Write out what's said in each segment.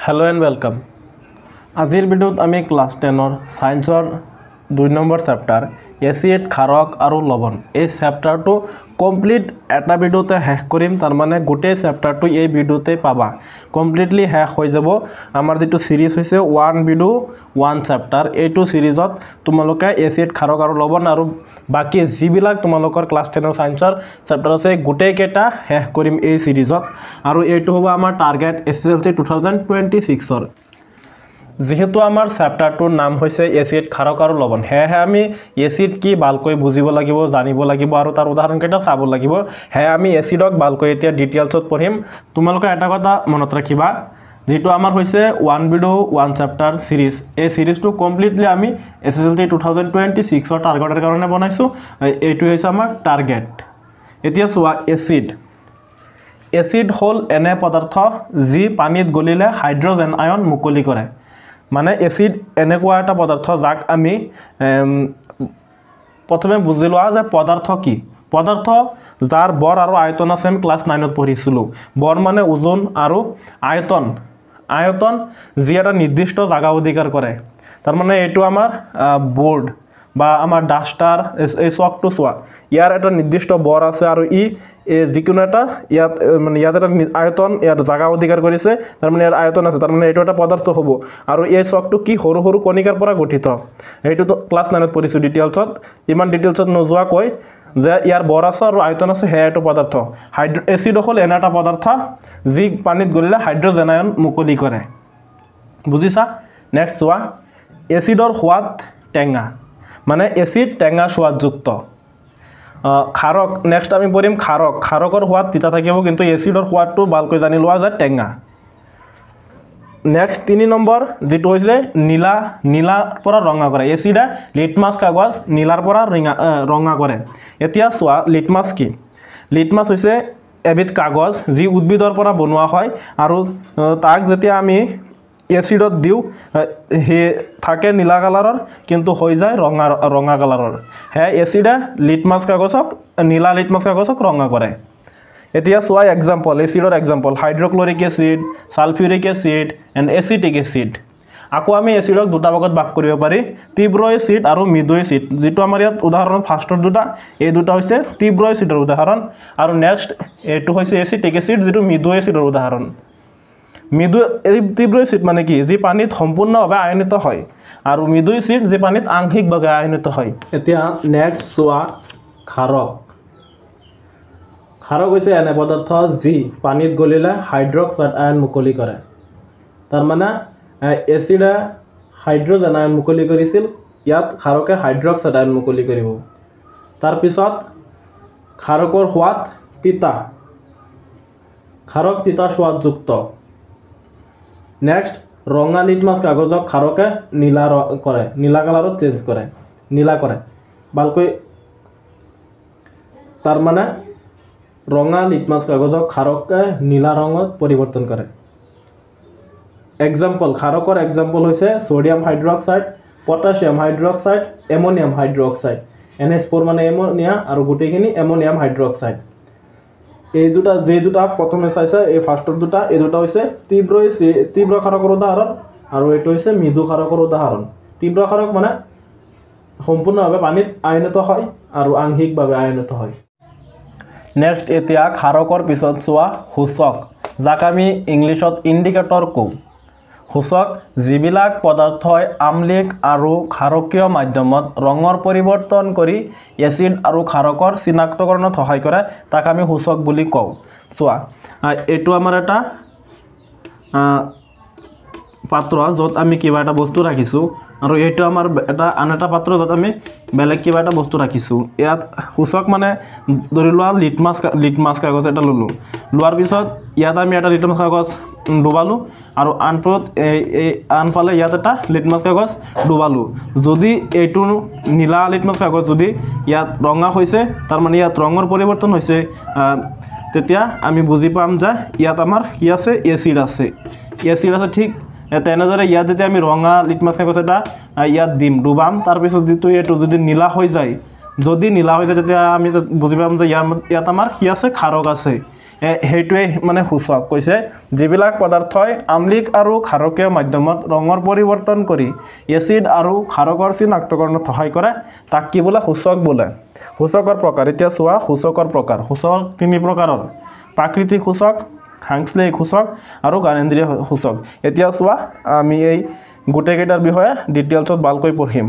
Hello and welcome. আজিৰ ভিডিঅ'ত আমি ক্লাছ 10ৰ সায়েন্সৰ 2 নম্বৰ চেপ্টাৰ এসিড ক্ষাৰক আৰু লৱণ এই চেপ্টাৰটো কমপ্লিট এটা ভিডিঅ'তে শেষ কৰিম তাৰ মানে গোটেই চেপ্টাৰটো এই ভিডিঅ'তে পাবা কমপ্লিটলি শেষ হৈ যাব আমাৰ যেটো সিৰিজ হৈছে 1 ভিডিঅ 1 চেপ্টাৰ এইটো সিৰিজত তোমালোকে এসিড ক্ষাৰক আৰু লৱণ আৰু বাকি যিবিলাক তোমালোকৰ ক্লাছ 10ৰ সায়েন্সৰ চেপ্টাৰ আছে গোটেই কেটা শেষ কৰিম এই সিৰিজত আৰু এইটো হ'ব আমাৰ টাৰ্গেট এসএসএলসি 2026ৰ যেহেতু আমাৰ চেপ্টাৰটোৰ নাম হৈছে এসিড ক্ষাৰক আৰু লৱণ হেহে আমি এসিড কি ভালকৈ বুজিব লাগিব জানিব লাগিব আৰু তাৰ উদাহৰণ কেটা চাব লাগিব হে আমি এসিডক ভালকৈ এতিয়া ডিটেইলছত পঢ়িম তোমালোকে এটা কথা মনত ৰাখিবা যেটো আমাৰ হৈছে 1 ভিডিঅ 1 চেপ্টাৰ সিৰিজ এই সিৰিজটো কমপ্লিটলি আমি এসএসএলসি 2026ৰ টাৰ্গেটৰ কাৰণে বনাইছো এইটো হৈছে আমাৰ টাৰ্গেট এতিয়া চোৱা এসিড হল এনে পদাৰ্থ যি পানীত গলিলে হাইড্ৰোজেন আয়ন মুকলি কৰে মানে এসিড এনেকুৱা এটা পদাৰ্থ যাক আমি প্ৰথমে বুজি লোৱা যে পদাৰ্থ কি পদাৰ্থ যাৰ বল আৰু আয়তন আছে আমি ক্লাছ 9ত পঢ়িছিলো বল মানে ওজন আৰু আয়তন যি এটা নিৰ্দিষ্ট জাগা অধিকাৰ কৰে তাৰ মানে এটো আমাৰ বোৰ্ড বা আমাৰ ডাস্টাৰ এই চকটো চোৱা ইয়াৰ এটা নিৰ্দিষ্ট বল আছে আৰু ই যিকোনো এটা ইয়াত মানে ইয়াত এটা আয়তন ইয়াত জাগা অধিকাৰ কৰিছে তাৰ মানে ইয়াৰ আয়তন আছে তাৰ মানে এটো এটা পদাৰ্থ হ'ব আৰু এই চকটো কি সৰু সৰু কণিকাৰ পৰা গঠিত এইটো তো ক্লাছ 9ত পঢ়িছো ডিটেইলছত ইমান ডিটেইলছত নজোৱা কৈ যে ইয়াৰ বল আছে আৰু আয়তন আছে হে এটো পদাৰ্থ এসিড হল এনে এটা পদাৰ্থ যি পানীত গলিলে হাইড্ৰোজেন আয়ন মুকলি কৰে বুজিছা নেক্সট চোৱা এসিডৰ সোৱাদ টেঙা মানে এসিড টেঙা সোৱাদযুক্ত ক্ষাৰক নেক্সট আমি পঢ়িম ক্ষাৰকৰ সোৱাদ তিতা থাকিব কিন্তু এসিডৰ সোৱাদটো ভালকৈ জানি লোৱা যায় টেঙা নেক্সট 3 নম্বৰ যেটো হৈছে নীলাৰ পৰা ৰঙা কৰে এসিডে লিটমাছ কাগজ নীলাৰ পৰা ৰঙা কৰে এতিয়া চোৱা লিটমাছ কি লিটমাছ হৈছে এবিধ কাগজ যি উদ্ভিদৰ পৰা বনোৱা হয় আৰু তাক যেতিয়া আমি এসিডত দিও হে থাকে নীলা কালাৰৰ কিন্তু হৈ যায় ৰঙা কালাৰৰ হে এসিডে লিটমাছ কাগজক নীলা লিটমাছ কাগজক ৰঙা কৰে এতিয়া চোৱা এক্সাম্পল এসিডৰ example hydrochloric acid sulphuric acid and acetic acid আকৌ আমি এসিডক দুটা ভাগত ভাগ কৰিব পাৰি তীব্ৰ এসিড আৰু মৃদু এসিড যেটো আমাৰ ইয়াত উদাহৰণ ফাৰ্ষ্টৰ দুটা এই দুটা হৈছে তীব্ৰ এসিডৰ উদাহৰণ আৰু নেক্সট এটো হৈছে এসিটিক এসিড যেটো মৃদু এসিডৰ উদাহৰণ মৃদু তীব্ৰ এসিড মানে কি যি পানীত সম্পূৰ্ণভাৱে আয়নিত হয় আৰু মৃদু এসিড যি পানীত আংশিকভাৱে আয়নিত হয় এতিয়া নেক্সট চোৱা ক্ষাৰক হৈছে এনে পদাৰ্থ যি পানীত গলিলে হাইড্ৰক্সাইড আয়ন মুকলি কৰে তাৰ মানে এসিডে হাইড্ৰোজেন আয়ন মুকলি কৰিছিল ইয়াত ক্ষাৰকে হাইড্ৰক্সাইড আয়ন মুকলি কৰিব তাৰ পিছত ক্ষাৰকৰ সোৱাদ তিতা ক্ষাৰক তিতা সোৱাদযুক্ত নেক্সট ৰঙা লিটমাছ কাগজক ক্ষাৰকে নীলা কালাৰত চেঞ্জ কৰে নীলা কৰে ভালকৈ তাৰ মানে ৰঙা লিটমাছ কাগজক ক্ষাৰকে নীলা ৰঙত পৰিৱৰ্তন কৰে এক্সাম্পল ক্ষাৰকৰ এক্সাম্পল হৈছে sodium hydroxide potassium hydroxide ammonium hydroxide NH4 মানে এমোনিয়া আৰু গুটেখিনি এমোনিয়াম হাইড্ৰক্সাইড এই দুটা প্ৰথমে চাইছে এই ফাৰ্ষ্টৰ দুটা এই দুটা হৈছে তীব্ৰ ক্ষাৰকৰ উদাহৰণ আৰু এটো হৈছে মৃদু ক্ষাৰকৰ উদাহৰণ তীব্ৰ ক্ষাৰক মানে সম্পূৰ্ণভাৱে পানীত আয়নিত হয় আৰু আংশিকভাৱে আয়নিত হয় নেক্সট এতিয়া ক্ষাৰকৰ পিছত চোৱা সূচক যাক আমি ইংলিছত ইন্ডিকেটৰ কওঁ সূচক যিবিলাক পদাৰ্থই আম্লিক আৰু ক্ষাৰকীয় মাধ্যমত ৰঙৰ পৰিৱৰ্তন কৰি এসিড আৰু ক্ষাৰকৰ চিনাক্তকৰণত সহায় কৰে তাক আমি সূচক বুলি কওঁ চোৱা এটো আমাৰ এটা পাত্ৰ যত আমি কিবা এটা বস্তু ৰাখিছো আৰু এটো আমাৰ এটা আন এটা পাত্ৰ যত আমি বেলেগ কিবা এটা বস্তু ৰাখিছো ইয়াত সূচক মানে ধৰি লোৱা লিটমাছ কাগজ এটা ললো লোৱাৰ পিছত ইয়াত আমি এটা লিটমাছ কাগজ ডুবালো আৰু আনফালে ইয়াত এটা লিটমাছ কাগজ ডুবালো যদি এইটো নীলা লিটমাছ কাগজ যদি ইয়াত ৰঙা হৈছে তাৰ মানে ইয়াত ৰঙৰ পৰিৱৰ্তন হৈছে তেতিয়া আমি বুজি পাম যে ইয়াত আমাৰ কি আছে এসিড আছে ঠিক তেনেদৰে ইয়াত যেতিয়া আমি ৰঙা লিটমাছ কাগজ এটা ইয়াত দিম ডুবাম তাৰ পিছত যেটো এটো যদি নীলা হৈ যায় তেতিয়া আমি বুজি পাম যে ইয়াত আমাৰ কি আছে ক্ষাৰক আছে সেইটোৱে মানে সূচক কৈছে যিবিলাক পদাৰ্থই আম্লিক আৰু ক্ষাৰকীয় মাধ্যমত ৰঙৰ পৰিৱৰ্তন কৰি এচিড আৰু ক্ষাৰকৰ চিনাক্তকৰণত সহায় কৰে তাক কি বোলে সূচক বোলে সূচকৰ প্ৰকাৰ এতিয়া চোৱা সূচকৰ প্ৰকাৰ সূচক তিনি প্ৰকাৰৰ প্ৰাকৃতিক সূচক সাংশ্লেষিক সূচক আৰু জ্ঞানেন্দ্ৰীয় সূচক এতিয়া চোৱা আমি এই গোটেইকেইটাৰ বিষয়ে ডিটেইলছত ভালকৈ পঢ়িম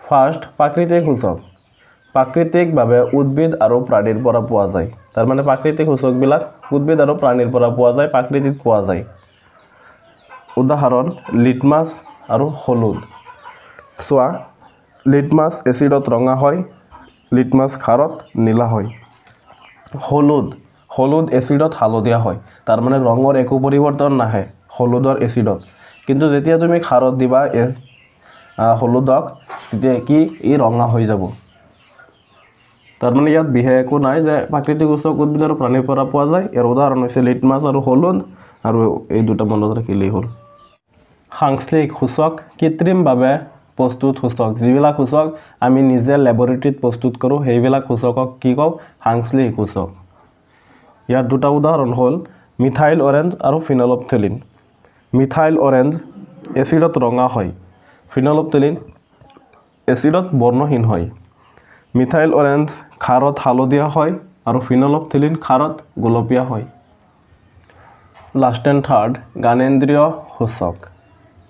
ফাৰ্ষ্ট প্ৰাকৃতিক সূচক প্ৰাকৃতিকভাৱে উদ্ভিদ আৰু প্ৰাণীৰ পৰা পোৱা যায় তাৰ মানে প্ৰাকৃতিক সূচকবিলাক উদ্ভিদ আৰু প্ৰাণীৰ পৰা পোৱা যায় প্ৰাকৃতিক পোৱা যায় উদাহৰণ লিটমাছ আৰু হলুদ চোৱা লিটমাছ এচিডত ৰঙা হয় লিটমাছ ক্ষাৰত নীলা হয় হলুদ এচিডত হালধীয়া হয় তাৰ মানে ৰঙৰ একো পৰিৱৰ্তন নাহে হলুদৰ এচিডত কিন্তু যেতিয়া তুমি ক্ষাৰত দিবা হলুদক তেতিয়া কি ই ৰঙা হৈ যাব তাৰ মানে ইয়াত বিশেষ একো নাই যে প্ৰাকৃতিক সূচক উদ্ভিদ আৰু প্ৰাণীৰ পৰা পোৱা যায় ইয়াৰ উদাহৰণ হৈছে লিটমাছ আৰু হলুদ আৰু এই দুটা মনত ৰাখিলেই হ'ল সাংশ্লেষিক সূচক কৃত্ৰিমভাৱে প্ৰস্তুত সূচক যিবিলাক সূচক আমি নিজে লেবৰেটৰীত প্ৰস্তুত কৰোঁ সেইবিলাক সূচকক কি কওঁ সাংশ্লেষিক সূচক ইয়াৰ দুটা উদাহৰণ হ'ল মিথাইল অৰেঞ্জ আৰু ফিনলফথেলিন মিথাইল অৰেঞ্জ এচিডত ৰঙা হয় ফিনলফথেলিন এচিডত বৰ্ণহীন হয় মিথাইল অৰেঞ্জ ক্ষাৰত হালধীয়া হয় আৰু ফিনলফথেলিন ক্ষাৰত গোলপীয়া হয় লাষ্ট এণ্ড থাৰ্ড জ্ঞানেন্দ্ৰীয় সূচক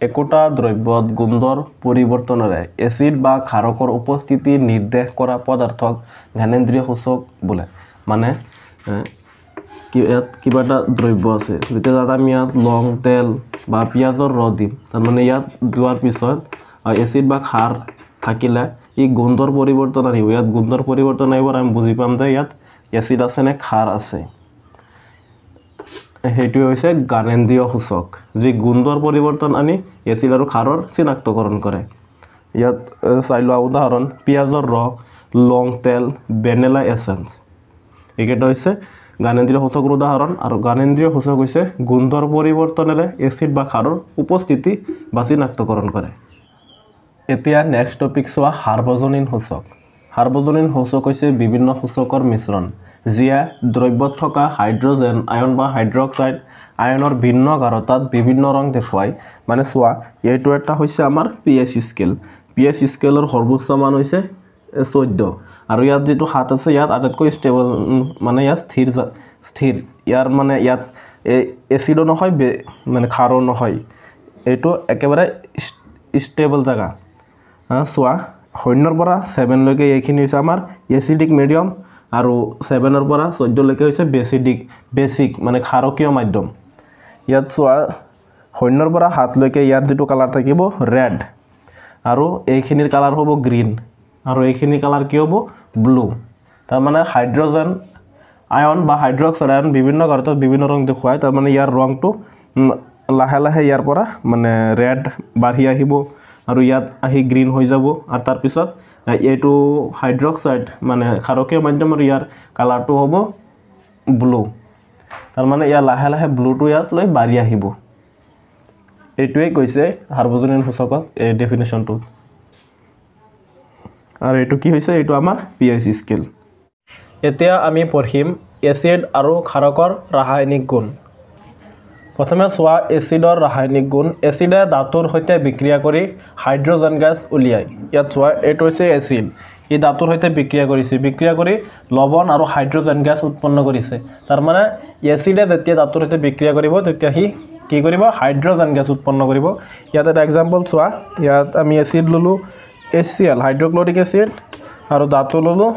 একোটা দ্ৰব্যত গোন্ধৰ পৰিৱৰ্তনেৰে এচিড বা ক্ষাৰকৰ উপস্থিতি নিৰ্দেশ কৰা পদাৰ্থক জ্ঞানেন্দ্ৰীয় সূচক বোলে মানে ইয়াত কিবা এটা দ্ৰব্য আছে যেতিয়া তাত আমি ইয়াত লং তেল বা পিঁয়াজৰ ৰস দিম তাৰমানে ইয়াত দিয়াৰ পিছত এচিড বা ক্ষাৰ থাকিলে ই গোন্ধৰ পৰিৱৰ্তন আহিব ইয়াত গোন্ধৰ পৰিৱৰ্তন আহিব আমি বুজি পাম যে ইয়াত এচিড আছে নে ক্ষাৰ আছে সেইটোৱে হৈছে জ্ঞানেন্দ্ৰীয় সূচক যি গোন্ধৰ পৰিৱৰ্তন আনি এচিড আৰু ক্ষাৰৰ চিনাক্তকৰণ কৰে ইয়াত চাই লোৱা উদাহৰণ পিঁয়াজৰ ৰস লং তেল ভেনিলা এছেন্স এইকেইটা হৈছে জ্ঞানেন্দ্ৰীয় সূচকৰ উদাহৰণ আৰু জ্ঞানেন্দ্ৰীয় সূচক হৈছে গোন্ধৰ পৰিৱৰ্তনেৰে এচিড বা ক্ষাৰৰ উপস্থিতি বা চিনাক্তকৰণ কৰে এতিয়া নেক্সট টপিক চোৱা সাৰ্বজনীন সূচক সাৰ্বজনীন সূচক হৈছে বিভিন্ন সূচকৰ মিশ্ৰণ যিয়ে দ্ৰব্যত থকা হাইড্ৰজেন আয়ন বা হাইড্ৰক্সাইড আয়নৰ ভিন্ন গাঢ়তাত বিভিন্ন ৰং দেখুৱায় মানে চোৱা এইটো এটা হৈছে আমাৰ পিএইচ স্কেলৰ সৰ্বোচ্চ মান হৈছে 14 আৰু ইয়াত যেটো হাত আছে ইয়াত আটাইতকৈ ষ্টেবল মানে ইয়াত স্থিৰ ইয়াৰ মানে ইয়াত এচিডো নহয় মানে ক্ষাৰো নহয় এইটো একেবাৰে ষ্টেবল জায়গা চোৱা 0 পৰা 7 লৈকে এইখিনি হৈছে আমাৰ এচিডিক মিডিয়াম আৰু 7 পৰা 14 লৈকে হৈছে বেসিক মানে ক্ষাৰকীয় মাধ্যম ইয়াত চোৱা 0 পৰা 7 লৈকে ইয়াৰ যেটো কালাৰ থাকিব ৰেড আৰু এইখিনিৰ কালাৰ হ'ব গ্ৰীন আৰু এইখিনি কালাৰ কি হ'ব ব্লু তাৰ মানে হাইড্ৰজেন আয়ন বা হাইড্ৰক্সাইড আয়ন বিভিন্ন গাঢ়তাত বিভিন্ন ৰং দেখুৱায় তাৰ মানে ইয়াৰ ৰংটো লাহে লাহে ইয়াৰ পৰা মানে ৰেড বাঢ়ি আহিব আৰু ইয়াত আহি গ্ৰীন হৈ যাব আৰু তাৰ পিছত এইটো হাইড্ৰক্সাইড মানে ক্ষাৰকীয় মাধ্যম আৰু ইয়াৰ কালাৰটো হ'ব ব্লু তাৰ মানে ইয়াৰ লাহে লাহে ব্লুটো ইয়াত লৈ বাঢ়ি আহিব এইটোৱে কৈছে সাৰ্বজনীন সূচকৰ এই ডেফিনেশ্যনটো আৰু এইটো কি হৈছে এইটো আমাৰ পিএইচ স্কেল এতিয়া আমি পঢ়িম এচিড আৰু ক্ষাৰকৰ ৰাসায়নিক গুণ প্ৰথমে চোৱা এচিডৰ ৰাসায়নিক গুণ এচিডে ধাতুৰ সৈতে বিক্ৰিয়া কৰি হাইড্ৰজেন গেছ উলিয়ায় ইয়াত চোৱা এইটো হৈছে এচিড ই ধাতুৰ সৈতে বিক্ৰিয়া কৰি লৱণ আৰু হাইড্ৰজেন গেছ উৎপন্ন কৰিছে তাৰ মানে এচিডে যেতিয়া ধাতুৰ সৈতে বিক্ৰিয়া কৰিব তেতিয়া সি কি কৰিব হাইড্ৰজেন গেছ উৎপন্ন কৰিব ইয়াত এটা এক্সাম্পল চোৱা ইয়াত আমি এচিড ললো HCl হাইড্ৰক্লৰিক এচিড আৰু ধাতু ললো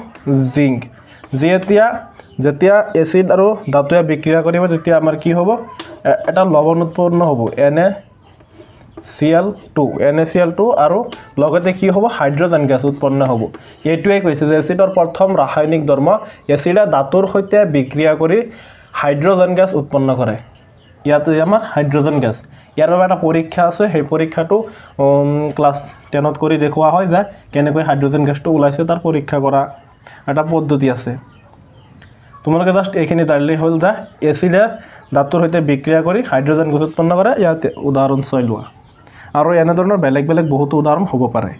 জিংক যেতিয়া এচিড আৰু ধাতুৱে বিক্ৰিয়া কৰিব তেতিয়া আমাৰ কি হ'ব এটা লৱণ উৎপন্ন হ'ব NaCl2 আৰু লগতে কি হ'ব হাইড্ৰজেন গেছ উৎপন্ন হ'ব এইটোৱে কৈছে যে এচিডৰ প্ৰথম ৰাসায়নিক ধৰ্ম এচিডে ধাতুৰ সৈতে বিক্ৰিয়া কৰি হাইড্ৰজেন গেছ উৎপন্ন কৰে ইয়াতে আমাৰ হাইড্ৰজেন গেছ ইয়াৰ বাবে এটা পৰীক্ষা আছে সেই পৰীক্ষাটো ক্লাছ 10ত কৰি দেখুওৱা হয় যে কেনেকৈ হাইড্ৰজেন গেছটো ওলাইছে তাৰ পৰীক্ষা কৰা এটা পদ্ধতি আছে তোমালোকে জাস্ট এইখিনি জানিলেই হ'ল যে এচিডে ধাতুৰ সৈতে বিক্ৰিয়া কৰি হাইড্ৰজেন গেছ উৎপন্ন কৰে ইয়াত উদাহৰণ চাই লোৱা আৰু এনে ধৰণৰ বেলেগ বহুতো উদাহৰণ হ'ব পাৰে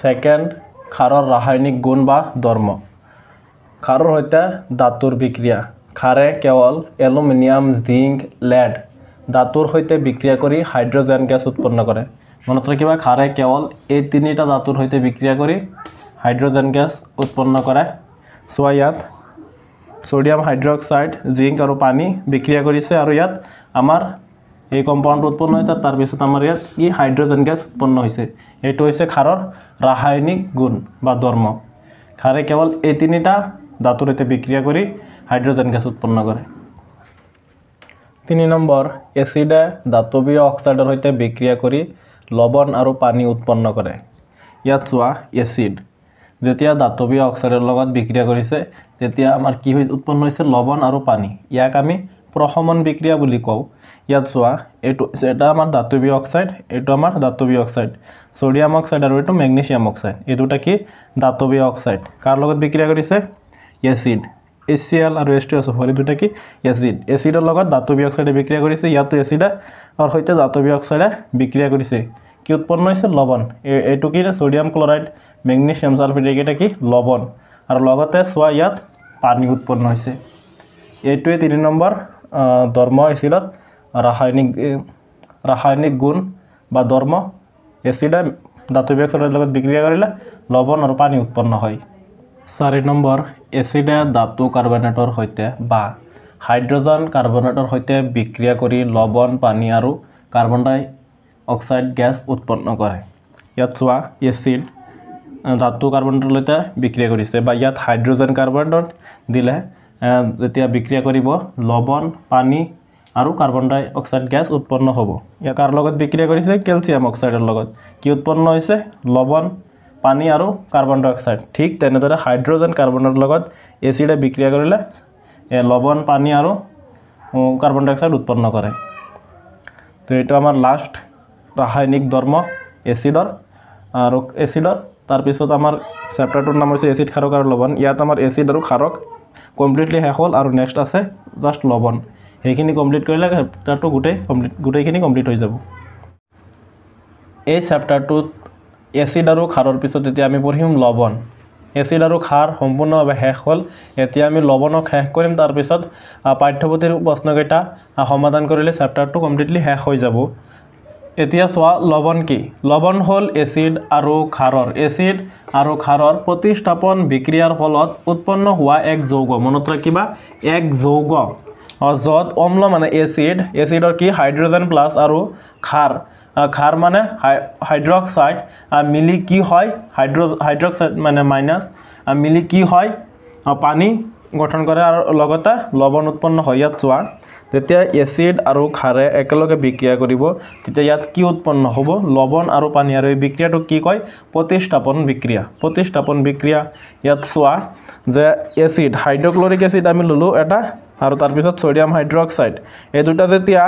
সেকেন্ড ক্ষাৰৰ ৰাসায়নিক গুণ বা ধৰ্ম ক্ষাৰৰ সৈতে ধাতুৰ বিক্ৰিয়া খাৰে কেৱল এলুমিনিয়াম জিংক লেড ধাতুৰ সৈতে বিক্ৰিয়া কৰি হাইড্ৰজেন গেছ উৎপন্ন কৰে মনত ৰাখিবা খাৰে কেৱল এই তিনিটা ধাতুৰ সৈতে বিক্ৰিয়া কৰি হাইড্ৰজেন গেছ উৎপন্ন কৰে সোয়া ইয়াত সোডিয়াম হাইড্ৰক্সাইড জিংক আৰু পানী বিক্ৰিয়া কৰিছে আৰু ইয়াত আমাৰ এই কম্পাউণ্ড উৎপন্ন হৈছে তাৰ পিছত আমাৰ ইয়াত কি হাইড্ৰজেন গেছ উৎপন্ন হৈছে এইটো হৈছে খাৰৰ ৰাসায়নিক গুণ বা ধৰ্ম খাৰে কেৱল এই তিনিটা ধাতুৰ সৈতে বিক্ৰিয়া কৰি হাইড্ৰজেন গেছ উৎপন্ন কৰে 3 নম্বৰ এচিডে ধাতৱীয় অক্সাইডৰ সৈতে বিক্ৰিয়া কৰি লৱণ আৰু পানী উৎপন্ন কৰে ইয়াত চোৱা এচিড যেতিয়া ধাতৱীয় অক্সাইডৰ লগত বিক্ৰিয়া কৰিছে তেতিয়া আমাৰ কি উৎপন্ন হৈছে লৱণ আৰু পানী ইয়াক আমি প্ৰশমন বিক্ৰিয়া বুলি কওঁ ইয়াত চোৱা এইটো এটা আমাৰ ধাতৱীয় অক্সাইড এইটো আমাৰ ধাতৱীয় অক্সাইড সোডিয়াম অক্সাইড আৰু এইটো ম্যাগনেসিয়াম অক্সাইড এই দুটা কি ধাতৱীয় অক্সাইড কাৰ লগত বিক্ৰিয়া কৰিছে এচিড HCl আৰু H2SO4 এই দুটা কি এচিড এচিডৰ লগত ধাতৱীয় অক্সাইডে বিক্ৰিয়া কৰিছে ইয়াতো এচিডে আৰু সৈতে ধাতৱীয় অক্সাইডে বিক্ৰিয়া কৰিছে কি উৎপন্ন হৈছে লৱণ এইটো কি সোডিয়াম ক্লোৰাইড ম্যাগনেসিয়াম সালফেট এটা কি লৱণ আৰু লগতে চোৱা ইয়াত পানী উৎপন্ন হৈছে এইটোৱে 3 নম্বৰ ধৰ্ম এচিডত ৰাসায়নিক গুণ বা ধৰ্ম এচিডে ধাতৱীয় অক্সাইডৰ লগত বিক্ৰিয়া কৰিলে লৱণ আৰু পানী উৎপন্ন হয় 4 নম্বৰ এচিডে ধাতু কাৰ্বনেটৰ সৈতে বা হাইড্ৰজেন কাৰ্বনেটৰ সৈতে বিক্ৰিয়া কৰি লৱণ পানী আৰু কাৰ্বন ডাই অক্সাইড গেছ উৎপন্ন কৰে ইয়াত চোৱা এচিড ধাতু কাৰ্বনেটৰ সৈতে বিক্ৰিয়া কৰিছে বা ইয়াত হাইড্ৰজেন কাৰ্বনেট দিলে যেতিয়া বিক্ৰিয়া কৰিব লৱণ পানী আৰু কাৰ্বন ডাই অক্সাইড গেছ উৎপন্ন হ'ব ইয়াৰ কাৰ লগত বিক্ৰিয়া কৰিছে ক্যালসিয়াম অক্সাইডৰ লগত কি উৎপন্ন হৈছে লৱণ পানী আৰু কাৰ্বন ডাই অক্সাইড ঠিক তেনেদৰে হাইড্ৰজেন কাৰ্বনৰ লগত এচিডে বিক্ৰিয়া কৰিলে লৱণ পানী আৰু কাৰ্বন ডাই অক্সাইড উৎপন্ন কৰে তো এইটো আমাৰ লাষ্ট ৰাসায়নিক ধৰ্ম এচিডৰ আৰু এচিডৰ তাৰ পিছত আমাৰ চেপ্টাৰটোৰ নাম হৈছে এচিড ক্ষাৰক আৰু লৱণ ইয়াত আমাৰ এচিড আৰু ক্ষাৰক কমপ্লিটলি শেষ হ'ল আৰু নেক্সট আছে জাষ্ট লৱণ সেইখিনি কমপ্লিট কৰিলে চেপ্টাৰটো গোটেইখিনি কমপ্লিট হৈ যাব এই চেপ্টাৰটোত এচিড আৰু ক্ষাৰৰ পিছত এতিয়া আমি পঢ়িম লৱণ এচিড আৰু ক্ষাৰ সম্পূৰ্ণভাৱে শেষ হ'ল এতিয়া আমি লৱণক শেষ কৰিম তাৰ পিছত পাঠ্যপুথিৰ প্ৰশ্নকেইটা সমাধান কৰিলে চেপ্টাৰটো কমপ্লিটলি শেষ হৈ যাব এতিয়া চোৱা লৱণ কি লৱণ হ'ল এচিড আৰু ক্ষাৰৰ প্ৰতিস্থাপন বিক্ৰিয়াৰ ফলত উৎপন্ন হোৱা এক যৌগ মনত ৰাখিবা এক যৌগ য'ত অম্ল মানে এচিডৰ কি হাইড্ৰজেন প্লাছ আৰু ক্ষাৰ মানে হাইড্ৰক্সাইড মিলি কি হয় হাইড্ৰক্সাইড মানে মাইনাছ মিলি কি হয় পানী গঠন কৰে আৰু লগতে লৱণ উৎপন্ন হয় ইয়াত চোৱা যেতিয়া এচিড আৰু ক্ষাৰে একেলগে বিক্ৰিয়া কৰিব তেতিয়া ইয়াত কি উৎপন্ন হ'ব লৱণ আৰু পানী আৰু এই বিক্ৰিয়াটো কি কয় প্ৰতিস্থাপন বিক্ৰিয়া ইয়াত চোৱা যে এচিড হাইড্ৰক্লৰিক এচিড আমি ললো এটা আৰু তাৰ পিছত সোডিয়াম হাইড্ৰক্সাইড এই দুটা যেতিয়া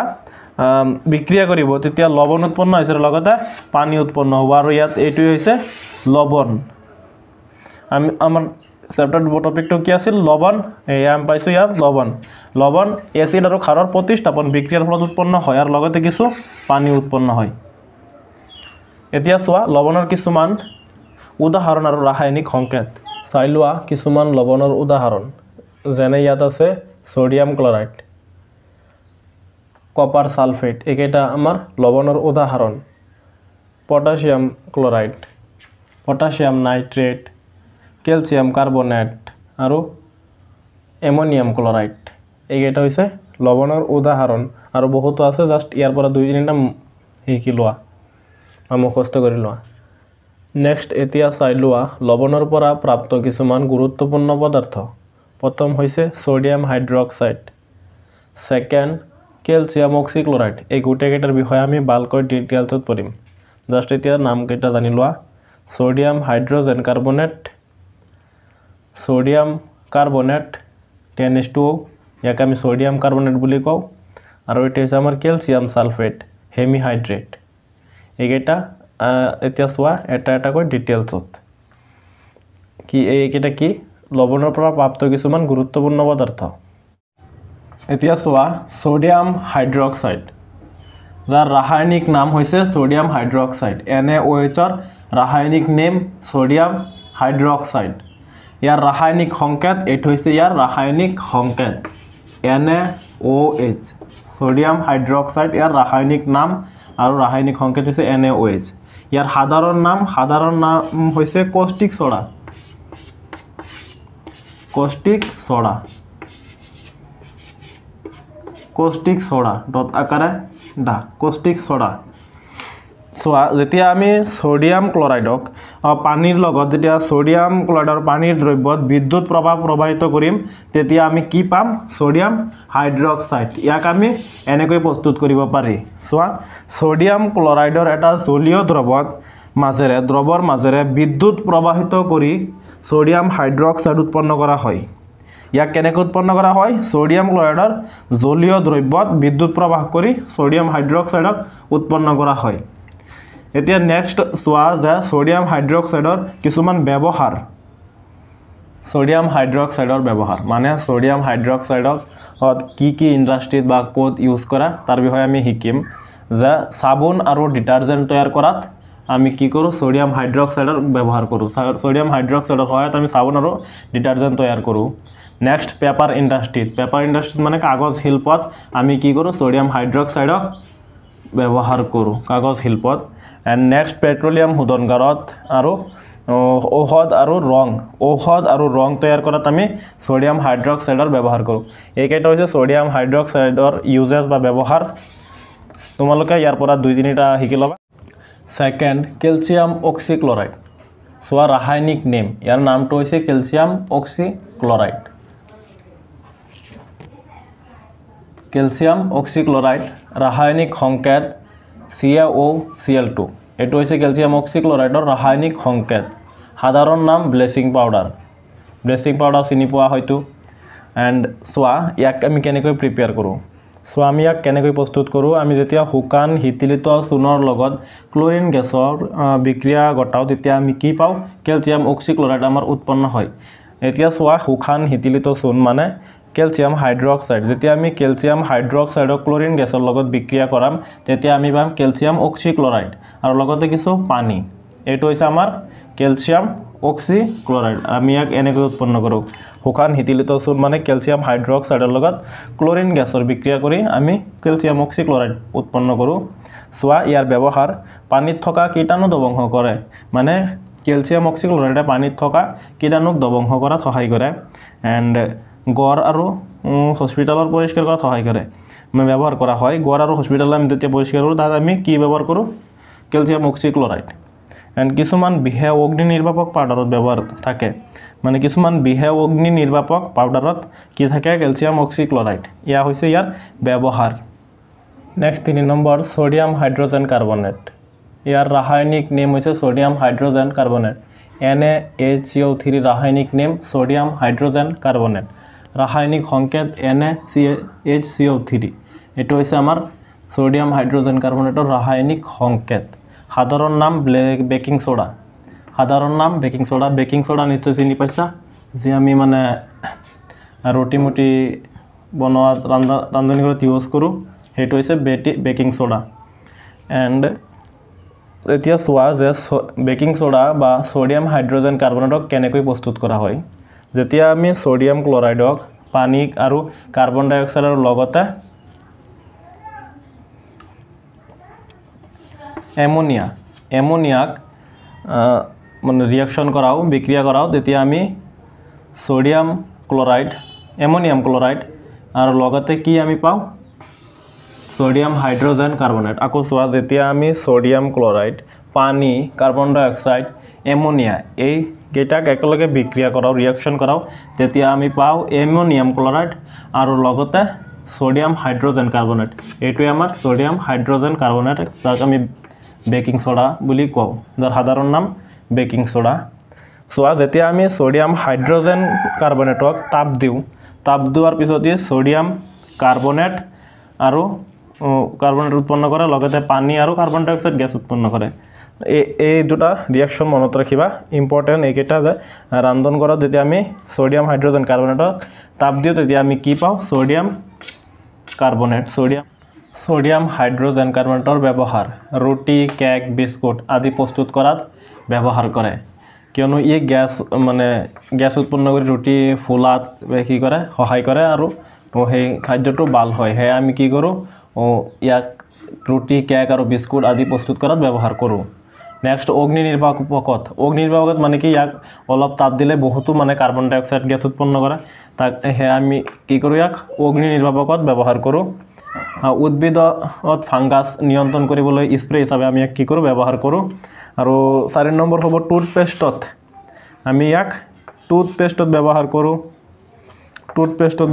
বিক্ৰিয়া কৰিব তেতিয়া লৱণ উৎপন্ন হৈছে লগতে পানী উৎপন্ন হ'ব আৰু ইয়াত এইটোই হৈছে লৱণ আমাৰ চেপ্টাৰ টপিকটো কি আছিল লৱণ এয়া আমি পাইছো ইয়াত লৱণ এচিড আৰু ক্ষাৰৰ প্ৰতিস্থাপন বিক্ৰিয়াৰ ফলত উৎপন্ন হয় আৰু লগতে কিছু পানী উৎপন্ন হয় এতিয়া চোৱা লৱণৰ কিছুমান উদাহৰণ আৰু ৰাসায়নিক সংকেত চাই লোৱা কিছুমান লৱণৰ উদাহৰণ যেনে ইয়াত আছে সোডিয়াম ক্লোৰাইড কপাৰ সালফেট এইকেইটা আমাৰ লৱণৰ উদাহৰণ potassium chloride potassium nitrate calcium carbonate আৰু এমোনিয়াম ক্লোৰাইড এইকেইটা হৈছে লৱণৰ উদাহৰণ আৰু বহুতো আছে জাষ্ট ইয়াৰ পৰা 2-3টা শিকি লোৱা মুখস্থ কৰি লোৱা নেক্সট এতিয়া চাই লোৱা লৱণৰ পৰা প্ৰাপ্ত কিছুমান গুৰুত্বপূৰ্ণ পদাৰ্থ প্ৰথম হৈছে সোডিয়াম হাইড্ৰক্সাইড সেকেন্ড ক্যালসিয়াম অক্সিক্লোৰাইড এই গোটেইকেইটাৰ বিষয়ে আমি ভালকৈ ডিটেইলছত পঢ়িম জাষ্ট এতিয়া নামকেইটা জানি লোৱা sodium hydrogen carbonate sodium carbonate 10H2O ইয়াক আমি সোডিয়াম কাৰ্বনেট বুলি কওঁ আৰু এটা হৈছে আমাৰ ক্যালসিয়াম সালফেট হেমিহাইড্ৰেট এইকেইটা এতিয়া চোৱা এটাকৈ ডিটেইলছত কি এইকেইটা কি লৱণৰ পৰা প্ৰাপ্ত কিছুমান গুৰুত্বপূৰ্ণ পদাৰ্থ এতিয়া চোৱা সোডিয়াম হাইড্ৰক্সাইড যাৰ ৰাসায়নিক নাম হৈছে সোডিয়াম হাইড্ৰক্সাইড NaOH ৰ ৰাসায়নিক নেম সোডিয়াম হাইড্ৰক্সাইড ইয়াৰ ৰাসায়নিক সংকেত এইটো হৈছে ইয়াৰ ৰাসায়নিক সংকেত NaOH সোডিয়াম হাইড্ৰক্সাইড ইয়াৰ ৰাসায়নিক নাম আৰু ৰাসায়নিক সংকেত হৈছে NaOH ইয়াৰ সাধাৰণ নাম হৈছে caustic soda caustic soda dot আকাৰে ডা কষ্টিক সোডা সোয়া যেতিয়া আমি সোডিয়াম ক্লোৰাইডক পানীৰ লগত যেতিয়া সোডিয়াম ক্লোৰাইডৰ পানীৰ দ্ৰব্যত বিদ্যুৎ প্ৰবাহ প্ৰবাহিত কৰিম তেতিয়া আমি কি পাম সোডিয়াম হাইড্ৰক্সাইড ইয়াক আমি এনেকৈ প্ৰস্তুত কৰিব পাৰি সোয়া সোডিয়াম ক্লোৰাইডৰ এটা জলীয় দ্ৰৱৰ মাজেৰে বিদ্যুৎ প্ৰবাহিত কৰি সোডিয়াম হাইড্ৰক্সাইড উৎপন্ন কৰা হয় ইয়াক কেনেকৈ উৎপন্ন কৰা হয় সোডিয়াম ক্লোৰাইডৰ জলীয় দ্ৰব্যত বিদ্যুৎ প্ৰবাহ কৰি সোডিয়াম হাইড্ৰক্সাইডক উৎপন্ন কৰা হয় এতিয়া নেক্সট সোয়া যে সোডিয়াম হাইড্ৰক্সাইডৰ কিছুমান ব্যৱহাৰ মানে সোডিয়াম হাইড্ৰক্সাইডক কি ইন্ডাষ্ট্ৰিত বা কোড ইউজ কৰা তাৰ বিষয়ে আমি শিকিম যে সাবুন আৰু ডিটাৰজেন্ট তৈয়াৰ কৰাত আমি কি কৰো সোডিয়াম হাইড্ৰক্সাইডৰ ব্যৱহাৰ কৰো সোডিয়াম হাইড্ৰক্সাইডৰ সহায়ত আমি সাবুন আৰু ডিটাৰজেন্ট তৈয়াৰ কৰো নেক্সট পেপাৰ ইন্ডাষ্ট্ৰিত মানে কাগজ শিল্পত আমি কি কৰো সোডিয়াম হাইড্ৰক্সাইডক ব্যৱহাৰ কৰো কাগজ শিল্পত and next পেট্ৰলিয়াম শোধনগাৰত আৰু ঔষধ আৰু ৰং তৈয়াৰ কৰাত আমি সোডিয়াম হাইড্ৰক্সাইডৰ ব্যৱহাৰ কৰো এইকেইটা হৈছে সোডিয়াম হাইড্ৰক্সাইডৰ ইউজেস বা ব্যৱহাৰ তোমালোকে ইয়াৰ পৰা দুই তিনিটা শিকি লবা সেকেন্ড ক্যালসিয়াম অক্সিক্লোৰাইড সোয়া ৰাসায়নিক নেম ইয়াৰ নামটো হৈছে ক্যালসিয়াম অক্সিক্লোৰাইড ৰাসায়নিক সংকেত CaOCl2 এটো হৈছে ক্যালসিয়াম অক্সিক্লোৰাইডৰ ৰাসায়নিক সংকেত সাধাৰণ নাম ব্লেচিং পাউডাৰ চিনি পোৱা হয়তো এন্ড সোয়া ইয়াক আমি কেনেকৈ প্ৰিপেয়াৰ কৰো সোয়া আমি ইয়াক কেনেকৈ প্ৰস্তুত কৰো আমি যেতিয়া শুকান হিতিলিত চূনৰ লগত ক্লোৰিন গেছৰ বিক্ৰিয়া ঘটাও তেতিয়া আমি কি পাও ক্যালসিয়াম অক্সিক্লোৰাইড আমাৰ উৎপন্ন হয় এতিয়া সোয়া শুকান হিতিলিত চূন মানে ক্যালসিয়াম হাইড্ৰক্সাইড যেতিয়া আমি ক্যালসিয়াম হাইড্ৰক্সাইডক ক্লোৰিন গেছৰ লগত বিক্ৰিয়া কৰাম তেতিয়া আমি পাম ক্যালসিয়াম অক্সিক্লোৰাইড আৰু লগতে কিছু পানী এটো হৈছে আমাৰ ক্যালসিয়াম অক্সিক্লোৰাইড আমি ইয়াক এনেকৈ উৎপন্ন কৰো শুকান হিতিলিত চূন মানে ক্যালসিয়াম হাইড্ৰক্সাইডৰ লগত ক্লোৰিন গেছৰ বিক্ৰিয়া কৰি আমি ক্যালসিয়াম অক্সিক্লোৰাইড উৎপন্ন কৰো সোয়া ইয়াৰ ব্যৱহাৰ পানীত থকা কীটাণু দবংশ কৰে মানে ক্যালসিয়াম অক্সিক্লোৰাইডে পানীত থকা কীটাণুক দবংশ কৰাত সহায় কৰে এন্ড গড় আৰু হস্পিটালৰ পৰিষ্কাৰ কৰাত সহায় কৰে মানে ব্যৱহাৰ কৰা হয় গড় আৰু হস্পিটাল আমি যেতিয়া পৰিষ্কাৰ কৰো তাত আমি কি ব্যৱহাৰ কৰো ক্যালসিয়াম অক্সিক্লোৰাইড এন্ড কিছুমান বিহে অগ্নি নিৰ্বাপক পাউডাৰত ব্যৱহাৰ থাকে মানে কিছুমান বিহে অগ্নি নিৰ্বাপক পাউডাৰত কি থাকে ক্যালসিয়াম অক্সিক্লোৰাইড ইয়া হৈছে ইয়াৰ ব্যৱহাৰ next 3 number sodium hydrogen carbonate ইয়াৰ ৰাসায়নিক নেম হৈছে সোডিয়াম হাইড্ৰোজেন কাৰ্বনেট NaHCO3 ৰাসায়নিক নেম সোডিয়াম হাইড্ৰোজেন কাৰ্বনেট ৰাসায়নিক সংকেত NaHCO3 এটো হৈছে আমাৰ সোডিয়াম হাইড্ৰোজেন কাৰ্বনেটৰ ৰাসায়নিক সংকেত সাধাৰণ নাম বেকিং সোডা নিশ্চয় চিনি পাইছা যে আমি মানে ৰুটি বনোৱা ৰান্ধনী ঘৰত ইউজ কৰো হেটো হৈছে বেকিং সোডা এন্ড এতিয়া সোয়া যে বেকিং সোডা বা সোডিয়াম হাইড্ৰোজেন কাৰ্বনেটক কেনেকৈ প্ৰস্তুত কৰা হয় যেতিয়া আমি সোডিয়াম ক্লোৰাইডক পানী আৰু কাৰ্বন ডাই অক্সাইডৰ লগতে এমোনিয়াক মানে ৰিঅ্যাকশন কৰাও বিক্ৰিয়া কৰাও তেতিয়া আমি এমোনিয়াম ক্লোৰাইড আৰু লগতে কি আমি পাও সোডিয়াম হাইড্ৰোজেন কাৰ্বনেট আকৌ সোয়া যেতিয়া আমি সোডিয়াম ক্লোৰাইড পানী কাৰ্বন ডাই অক্সাইড এমোনিয়া এই কেইটাক একেলগে বিক্ৰিয়া কৰাও ৰিঅ্যাকশন কৰাও তেতিয়া আমি পাও এমোনিয়াম ক্লোৰাইড আৰু লগতে সোডিয়াম হাইড্ৰোজেন কাৰ্বনেট এটোই আমাৰ সোডিয়াম হাইড্ৰোজেন কাৰ্বনেট যাক আমি বেকিং সোডা বুলি কও যাৰ সাধাৰণ নাম বেকিং সোডা সোয়া যেতিয়া আমি সোডিয়াম হাইড্ৰোজেন কাৰ্বনেটক তাপ দিওৱাৰ পিছত সোডিয়াম কাৰ্বনেট আৰু কাৰ্বনেট উৎপন্ন কৰে লগতে পানী আৰু কাৰ্বন ডাই অক্সাইড গেছ উৎপন্ন কৰে এই দুটা ৰিঅ্যাকশন মনত ৰাখিবা ইম্পৰ্টেন্ট এইকেইটা যে ৰান্ধন কৰাত যেতিয়া আমি সোডিয়াম হাইড্ৰোজেন কাৰ্বনেটক তাপ দিও তেতিয়া আমি কি পাও সোডিয়াম হাইড্ৰোজেন কাৰ্বনেটৰ ব্যৱহাৰ ৰুটি কেক বিস্কুট আদি প্ৰস্তুত কৰাত ব্যৱহাৰ কৰে কিয়নো ই গেছ উৎপন্ন কৰি ৰুটি ফুলাত কি কৰে সহায় কৰে আৰু তো সেই খাদ্যটো ভাল হয় সেয়ে আমি কি কৰোঁ ইয়াক ৰুটি কেক আৰু বিস্কুট আদি প্ৰস্তুত কৰাত ব্যৱহাৰ কৰোঁ নেক্সট অগ্নি নিৰ্বাপকত মানে কি ইয়াক অলপ তাপ দিলে বহুতো মানে কাৰ্বন ডাই অক্সাইড গেছ উৎপন্ন কৰে তাক সেয়ে আমি কি কৰোঁ ইয়াক অগ্নি নিৰ্বাপকত ব্যৱহাৰ কৰোঁ উদ্ভিদত ফাংগাছ নিয়ন্ত্ৰণ কৰিবলৈ স্প্ৰে হিচাপে আমি ইয়াক কি কৰোঁ ব্যৱহাৰ কৰোঁ আৰু 4 নম্বৰ হ'ব টুথপেষ্টত আমি ইয়াক টুথপেষ্টত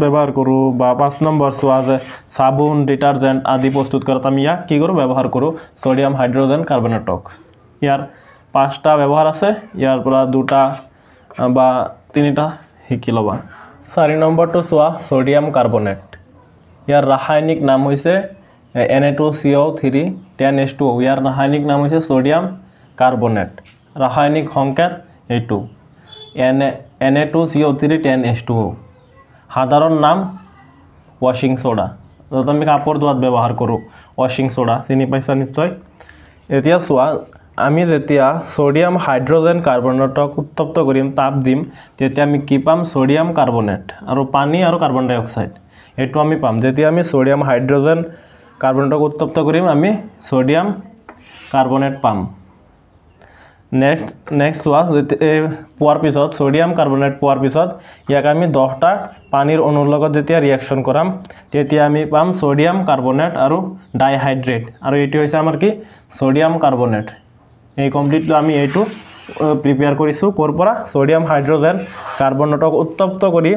ব্যৱহাৰ কৰোঁ বা 5 নম্বৰ চোৱা যে চাবোন ডিটাৰজেণ্ট আদি প্ৰস্তুত কৰাত আমি ইয়াক কি কৰোঁ ব্যৱহাৰ কৰোঁ ছডিয়াম হাইড্ৰজেন কাৰ্বনেটক ইয়াৰ 5টা ব্যৱহাৰ আছে ইয়াৰ পৰা 2টা বা 3টা শিকি ল'বা 4 নম্বৰটো চোৱা ছডিয়াম কাৰ্বনেট ইয়াৰ ৰাসায়নিক নাম হৈছে Na2CO3 10H2O ইয়াৰ ৰাসায়নিক নাম হৈছে ছডিয়াম কাৰ্বনেট ৰাসায়নিক সংকেত এইটো Na2CO3 10H2O সাধাৰণ নাম ৱাশ্বিং সোডা য'ত আমি কাপোৰ ধোৱাত ব্যৱহাৰ কৰোঁ ৱাশ্বিং সোডা চিনি পাইছা নিশ্চয় এতিয়া চোৱা আমি যেতিয়া ছডিয়াম হাইড্ৰজেন কাৰ্বনেটক উত্তপ্ত কৰিম তাপ দিম তেতিয়া আমি কি পাম ছডিয়াম কাৰ্বনেট আৰু পানী আৰু কাৰ্বন ডাই অক্সাইড এইটো আমি পাম যেতিয়া আমি ছডিয়াম হাইড্ৰজেন কাৰ্বনেটক উত্তপ্ত কৰিম আমি ছডিয়াম কাৰ্বনেট পাম নেক্সট চোৱা পোৱাৰ পিছত ছডিয়াম কাৰ্বনেট পোৱাৰ পিছত ইয়াক আমি 10টা পানীৰ অণুৰ লগত যেতিয়া ৰিয়েকশ্যন কৰাম তেতিয়া আমি পাম ছডিয়াম কাৰ্বনেট আৰু ডাইহাইড্ৰেট আৰু এইটো হৈছে আমাৰ কি ছডিয়াম কাৰ্বনেট এই কমপ্লিটলি আমি এইটো প্ৰিপেয়াৰ কৰিছোঁ ক'ৰ পৰা ছডিয়াম হাইড্ৰজেন কাৰ্বনেটক উত্তপ্ত কৰি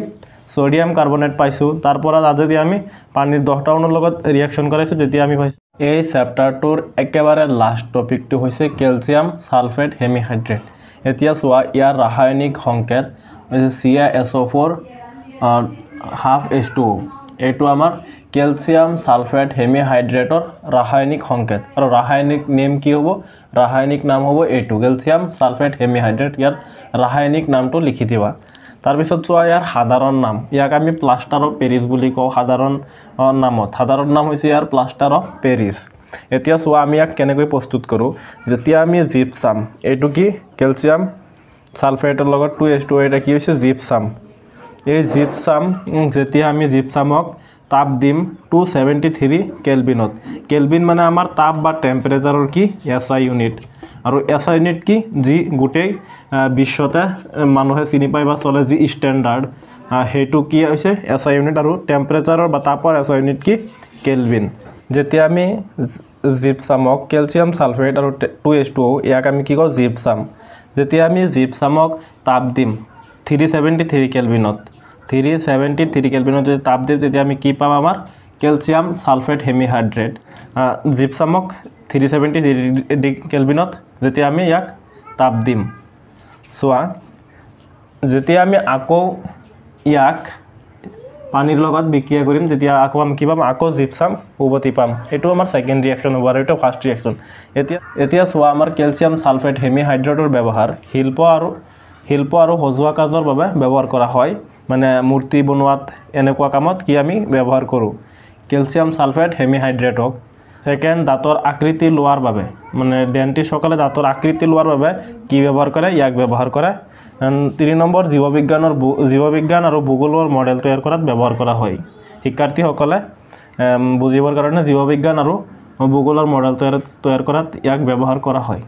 ছডিয়াম কাৰ্বনেট পাইছোঁ তাৰ পৰা যদি আমি পানীৰ 10টা অণুৰ লগত ৰিয়েকশ্যন কৰাইছোঁ তেতিয়া আমি পাইছোঁ এই চেপ্টাৰটোৰ একেবাৰে লাষ্ট টপিকটো হৈছে কেলছিয়াম সালফেট হেমিহাইড্ৰেট এতিয়া চোৱা ইয়াৰ ৰাসায়নিক সংকেত হৈছে CaSO4 হাফ H2O এইটো আমাৰ কেলছিয়াম সালফেট হেমিহাইড্ৰেটৰ ৰাসায়নিক সংকেত আৰু ৰাসায়নিক নেম কি হ'ব ৰাসায়নিক নাম হ'ব এইটো কেলছিয়াম সালফেট হেমিহাইড্ৰেট ইয়াত ৰাসায়নিক নামটো লিখি দিবা তাৰপিছত চোৱা ইয়াৰ সাধাৰণ নাম ইয়াক আমি প্লাষ্টাৰ অফ পেৰিছ বুলি কওঁ সাধাৰণ নাম হৈছে ইয়াৰ প্লাষ্টাৰ অফ পেৰিছ এতিয়া চোৱা আমি ইয়াক কেনেকৈ প্ৰস্তুত কৰোঁ যেতিয়া আমি জিপছাম এইটো কি কেলছিয়াম সালফেটৰ লগত 2H2O এটা কি হৈছে জিপছাম এই জিপছাম যেতিয়া আমি জিপছামক তাপ দিম 273 কেলভিনত কেলভিন মানে আমাৰ তাপ বা টেম্পাৰেচাৰৰ কি SI ইউনিট আৰু SI ইউনিট কি যি গোটেই বিশ্বতে মানুহে চিনি পায় বা চলে যি ষ্টেণ্ডাৰ্ড সেইটো কি হৈছে SI ইউনিট আৰু টেম্পাৰেচাৰৰ বা তাপৰ SI ইউনিট কি কেলভিন যেতিয়া আমি জিপছামক কেলছিয়াম সালফেট আৰু 2H2O ইয়াক আমি কি কওঁ জিপছাম যেতিয়া আমি জিপছামক তাপ দিম 373 কেলভিনত 373 কেলভিনত যদি তাপ দিম তেতিয়া আমি কি পাম আমাৰ কেলছিয়াম সালফেট হেমিহাইড্ৰেট জিপছামক 373 কেলভিনত যেতিয়া আমি ইয়াক তাপ দিম চোৱা যেতিয়া আমি আকৌ ইয়াক পানীৰ লগত বিক্ৰিয়া কৰিম তেতিয়া আকৌ আমি কি পাম আকৌ জিপছাম উভতি পাম এইটো আমাৰ সেকেন্ড ৰিয়েকশ্যন হ'ব আৰু এটা ফাৰ্ষ্ট ৰিয়েকশ্যন এতিয়া চোৱা আমাৰ কেলছিয়াম সালফেট হেমিহাইড্ৰেটৰ ব্যৱহাৰ শিল্প আৰু সজোৱা কাজৰ বাবে ব্যৱহাৰ কৰা হয় মানে মূৰ্তি বনোৱাত এনেকুৱা কামত কি আমি ব্যৱহাৰ কৰোঁ কেলছিয়াম সালফেট হেমিহাইড্ৰেটক সেকেন্ড দাঁতৰ আকৃতি লোৱাৰ বাবে মানে ডেন্টিষ্টসকলে দাঁতৰ আকৃতি লোৱাৰ বাবে কি ব্যৱহাৰ কৰে ইয়াক ব্যৱহাৰ কৰে 3 নম্বৰ জীৱবিজ্ঞান আৰু ভূগোলৰ মডেল তৈয়াৰ কৰাত ব্যৱহাৰ কৰা হয় শিক্ষাৰ্থীসকলে বুজিবৰ কাৰণে জীৱবিজ্ঞান আৰু ভূগোলৰ মডেল তৈয়াৰ কৰাত ইয়াক ব্যৱহাৰ কৰা হয়